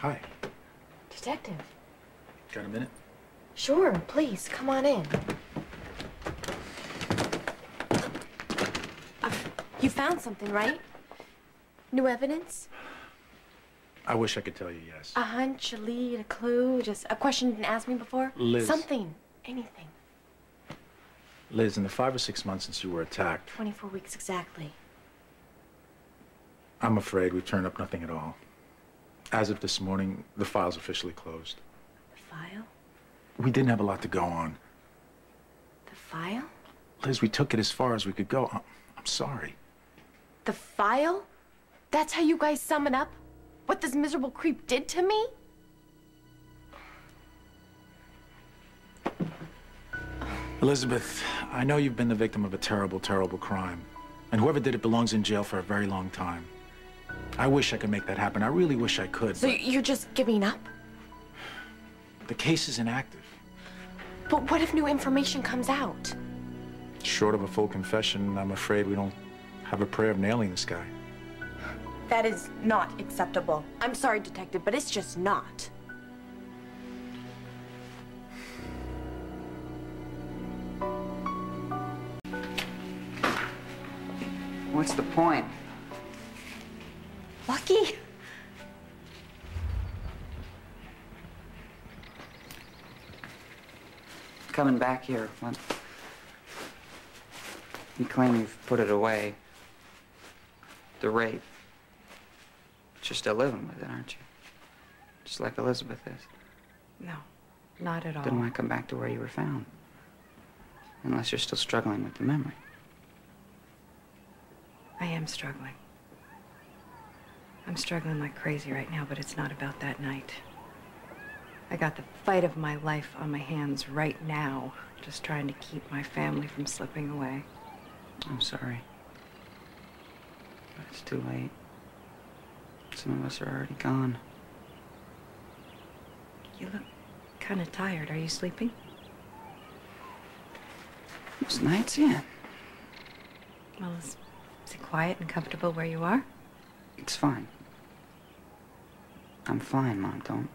Hi. Detective. Got a minute? Sure, please, come on in. You found something, right? New evidence? I wish I could tell you yes. A hunch, a lead, a clue, just a question you didn't ask me before? Liz. Something, anything. Liz, in the 5 or 6 months since you were attacked, 24 weeks exactly. I'm afraid we've turned up nothing at all. As of this morning, the file's officially closed. The file? We didn't have a lot to go on. The file? Liz, we took it as far as we could go. I'm sorry. The file? That's how you guys sum it up? What this miserable creep did to me? Elizabeth, I know you've been the victim of a terrible, terrible crime. And whoever did it belongs in jail for a very long time. I wish I could make that happen. I really wish I could. So you're just giving up? The case is inactive. But what if new information comes out? Short of a full confession, I'm afraid we don't have a prayer of nailing this guy. That is not acceptable. I'm sorry, Detective, but it's just not. What's the point? Lucky? Coming back here, what? You claim you've put it away. The rape. But you're still living with it, aren't you? Just like Elizabeth is. No, not at all. Then why come back to where you were found? Unless you're still struggling with the memory. I am struggling. I'm struggling like crazy right now, but it's not about that night. I got the fight of my life on my hands right now, just trying to keep my family from slipping away. I'm sorry. But it's too late. Some of us are already gone. You look kind of tired. Are you sleeping? Most nights, yeah. Well, is it quiet and comfortable where you are? It's fine. I'm fine, Mom. Don't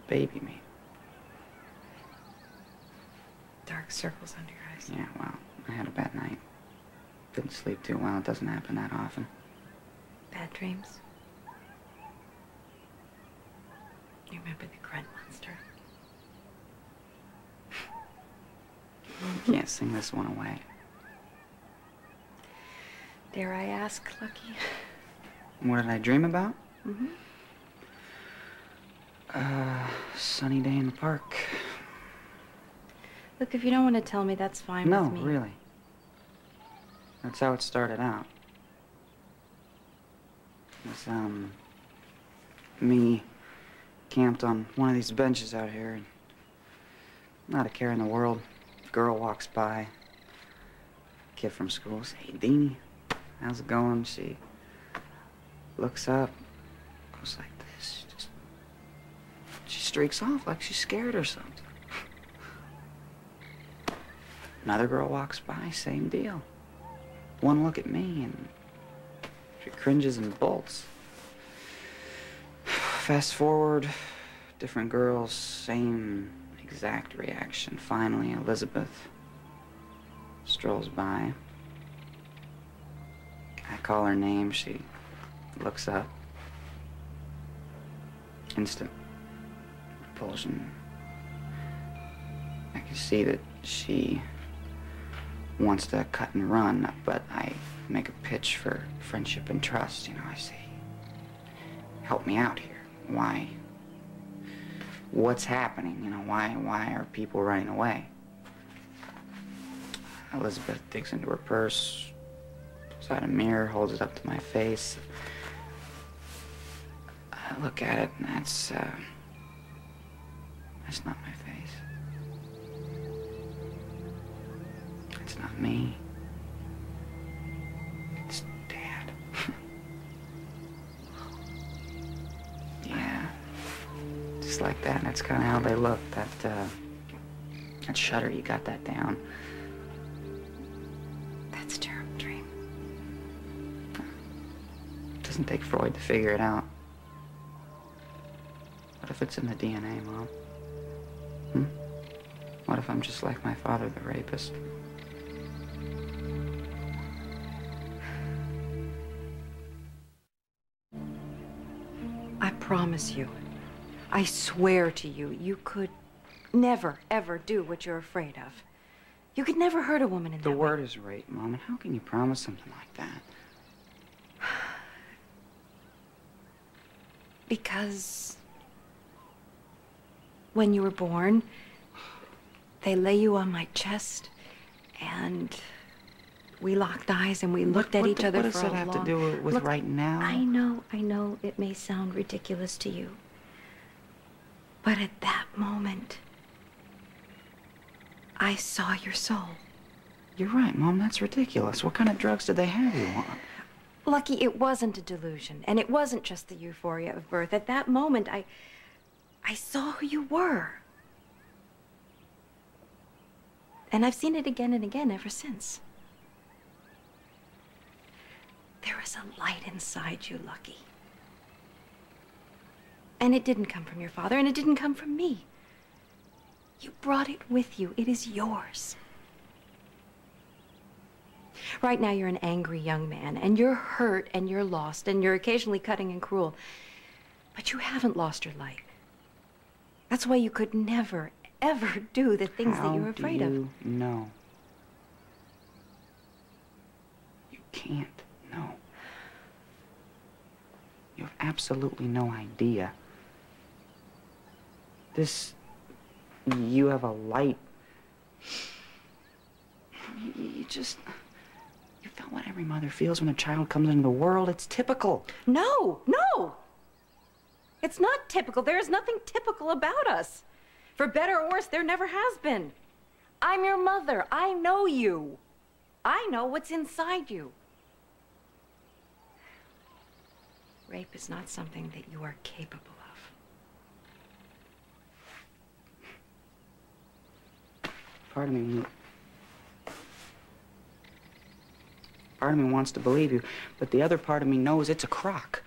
baby me. Dark circles under your eyes. Yeah, well, I had a bad night. Didn't sleep too well. It doesn't happen that often. Bad dreams? You remember the grunt monster? You can't sing this one away. Dare I ask, Lucky? What did I dream about? Mm-hmm. Sunny day in the park. Look, if you don't want to tell me, that's fine No, with me. really. That's how it started out. It was, me camped on one of these benches out here, and not a care in the world. Girl walks by. Kid from school says, "Hey, Deanie, how's it going?" She looks up, goes like this. She streaks off like she's scared or something. Another girl walks by, same deal. One look at me and she cringes and bolts. Fast forward, different girls, same exact reaction. Finally, Elizabeth strolls by. I call her name, she looks up. Instant repulsion. I can see that she wants to cut and run, but I make a pitch for friendship and trust. You know, I say, help me out here. Why? What's happening? You know, why are people running away? Elizabeth digs into her purse, pulls out a mirror, holds it up to my face. I look at it, and that's not my face. It's not me. It's Dad. Yeah. Just like that. That's kind of how they look. That shudder, you got that down. That's a terrible dream. It doesn't take Freud to figure it out. What if it's in the DNA, Mom? Hmm? What if I'm just like my father, the rapist? I promise you, I swear to you, you could never, ever do what you're afraid of. You could never hurt a woman in that way. The word is rape, Mom, and how can you promise something like that? Because when you were born, they lay you on my chest, and we locked eyes and we looked at each other for a long... What does that have to do with Look, right now? I know it may sound ridiculous to you. But at that moment, I saw your soul. You're right, Mom, that's ridiculous. What kind of drugs did they have you on? Lucky, it wasn't a delusion, and it wasn't just the euphoria of birth. At that moment, I saw who you were. And I've seen it again and again ever since. There is a light inside you, Lucky. And it didn't come from your father, and it didn't come from me. You brought it with you. It is yours. Right now, you're an angry young man, and you're hurt, and you're lost, and you're occasionally cutting and cruel. But you haven't lost your light. That's why you could never, ever do the things that you're afraid of. How do you know? You can't know. You have absolutely no idea. You have a light. You felt what every mother feels when a child comes into the world. It's typical. No. It's not typical. There is nothing typical about us. For better or worse, there never has been. I'm your mother. I know you. I know what's inside you. Rape is not something that you are capable of. Part of me wants to believe you, but the other part of me knows it's a crock.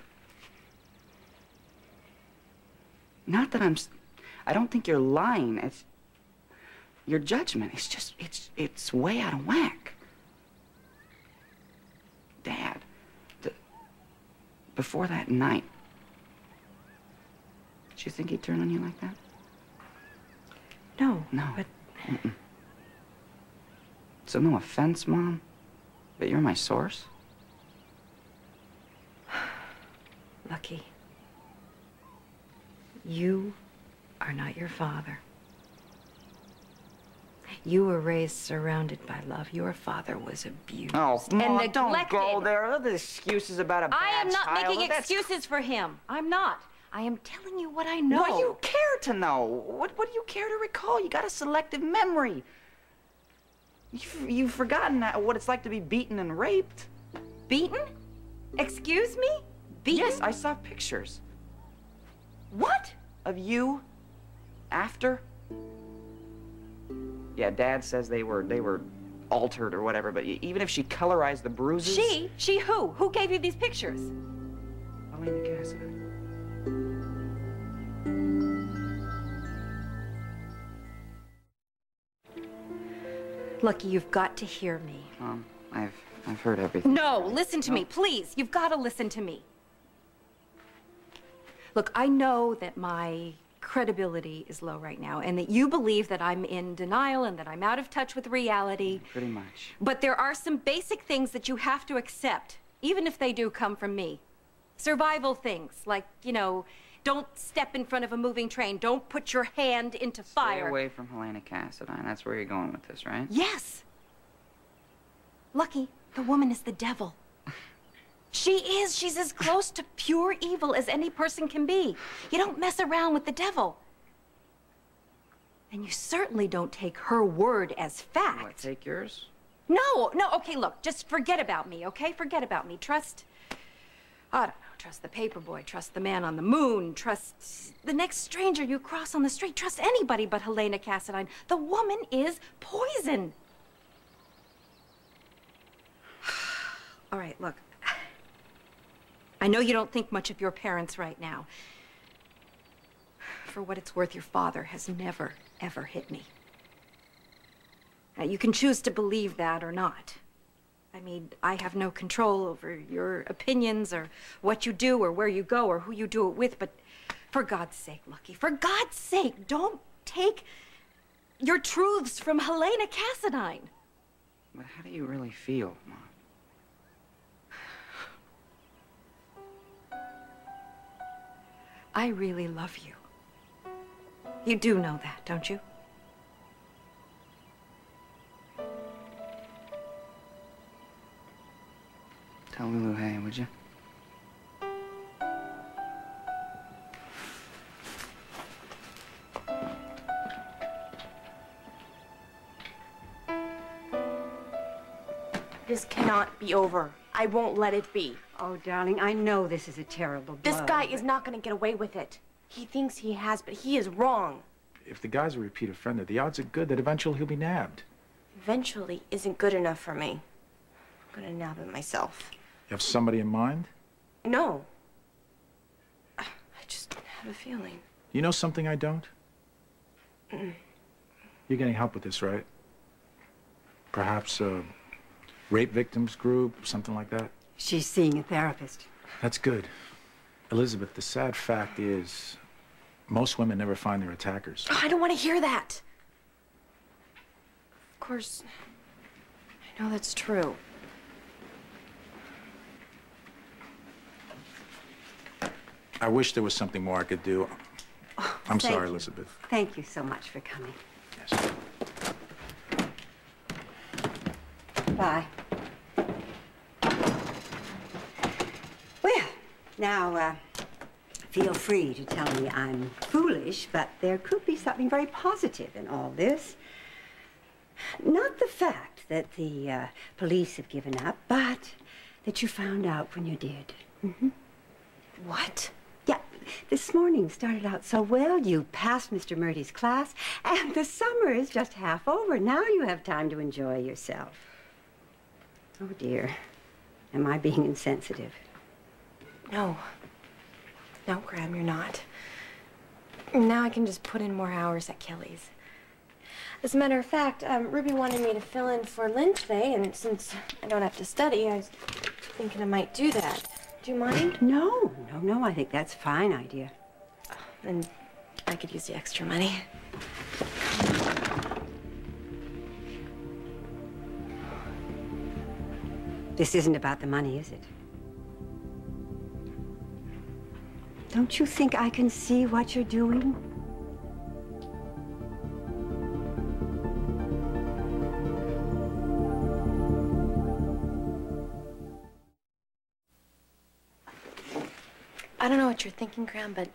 Not that I don't think you're lying. It's your judgment. It's way out of whack. Dad, before that night, did you think he'd turn on you like that? No. But... So no offense, Mom, but you're my source. Lucky. You are not your father. You were raised surrounded by love. Your father was abused Oh, Mom, and don't neglected. go there. Other excuses about a bad I am not child. making excuses for him. I'm not. I am telling you what I know. What do you care to know? What do you care to recall? You got a selective memory. You've forgotten what it's like to be beaten and raped. Beaten? Excuse me? Beaten? Yes, I saw pictures. What? Of you after. Yeah, Dad says they were altered or whatever, but even if she colorized the bruises... She who? Who gave you these pictures? Helena Cassidy. Lucky, you've got to hear me. I've heard everything. No, listen to me, please. You've got to listen to me. Look, I know that my credibility is low right now, and that you believe that I'm in denial and that I'm out of touch with reality. Pretty much. But there are some basic things that you have to accept, even if they do come from me. Survival things, like, you know, don't step in front of a moving train. Don't put your hand into fire. Stay away from Helena Cassidy. That's where you're going with this, right? Yes. Lucky, the woman is the devil. She is. She's as close to pure evil as any person can be. You don't mess around with the devil. And you certainly don't take her word as fact. What, take yours? No, okay, look, just forget about me, okay? Forget about me. Trust, I don't know, trust the paperboy, trust the man on the moon, trust the next stranger you cross on the street, trust anybody but Helena Cassidy. The woman is poison. All right, look. I know you don't think much of your parents right now. For what it's worth, your father has never, ever hit me. Now, you can choose to believe that or not. I mean, I have no control over your opinions or what you do or where you go or who you do it with, but for God's sake, Lucky, for God's sake, don't take your truths from Helena Cassadine. But how do you really feel, Mom? I really love you. You do know that, don't you? Tell Lulu, hey, would you? This cannot be over. I won't let it be. Oh, darling, I know this is a terrible blow. This guy is not going to get away with it. He thinks he has, but he is wrong. If the guy's a repeat offender, the odds are good that eventually he'll be nabbed. Eventually isn't good enough for me. I'm going to nab him myself. You have somebody in mind? No. I just have a feeling. You know something I don't? You're getting help with this, right? Perhaps a rape victims group, something like that? She's seeing a therapist. That's good. Elizabeth, the sad fact is, most women never find their attackers. Oh, I don't want to hear that. Of course, I know that's true. I wish there was something more I could do. Oh, I'm thank sorry, you. Elizabeth. Thank you so much for coming. Yes. Bye. Well, now, feel free to tell me I'm foolish, but there could be something very positive in all this. Not the fact that the police have given up, but that you found out when you did. Mm-hmm. What? Yeah, this morning started out so well. You passed Mr. Murty's class, and the summer is just half over. Now you have time to enjoy yourself. Oh, dear. Am I being insensitive? No. No, Graham, you're not. Now I can just put in more hours at Kelly's. As a matter of fact, Ruby wanted me to fill in for Lynn today, and since I don't have to study, I was thinking I might do that. Do you mind? No, I think that's a fine idea. Then I could use the extra money. This isn't about the money, is it? Don't you think I can see what you're doing? I don't know what you're thinking, Graham, but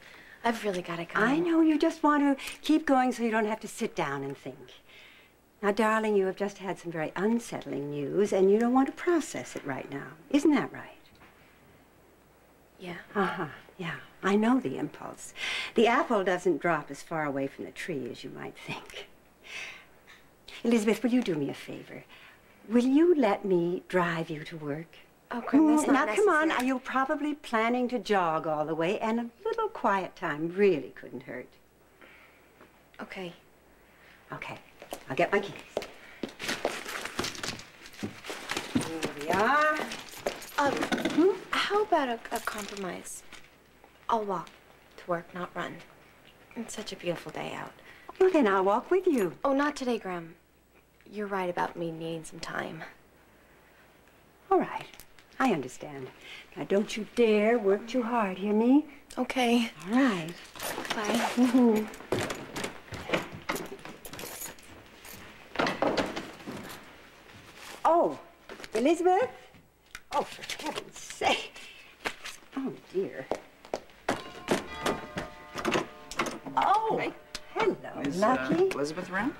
I've really got to go. I know you just want to keep going so you don't have to sit down and think. Now, darling, you have just had some very unsettling news, and you don't want to process it right now. Isn't that right? Yeah. Uh-huh, yeah. I know the impulse. The apple doesn't drop as far away from the tree as you might think. Elizabeth, will you do me a favor? Will you let me drive you to work? Oh, Graham, that's not now, necessary. come on. You're probably planning to jog all the way, and a little quiet time really couldn't hurt. Okay. Okay. I'll get my keys. Here we are. How about a compromise? I'll walk to work, not run. It's such a beautiful day out. Well, then I'll walk with you. Oh, not today, Graham. You're right about me needing some time. All right. I understand. Now, don't you dare work too hard, hear me? Okay. All right. Bye. Mm-hmm. Oh, Elizabeth? Oh, for heaven's sake. Oh, dear. Oh, Hey. hello, Is Lucky. Elizabeth around?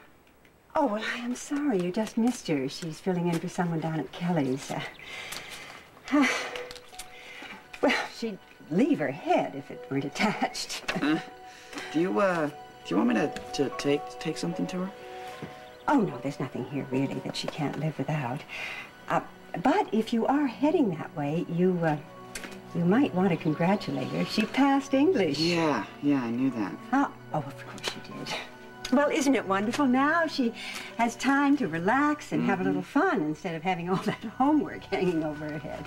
Oh, well, I am sorry. You just missed her. She's filling in for someone down at Kelly's. Well, she'd leave her head if it weren't attached. Do you want me to take something to her? Oh, no, there's nothing here, really, that she can't live without. But if you are heading that way, you You might want to congratulate her. She passed English. Yeah, I knew that. Oh, of course she did. Well, isn't it wonderful now? She has time to relax and have a little fun instead of having all that homework hanging over her head.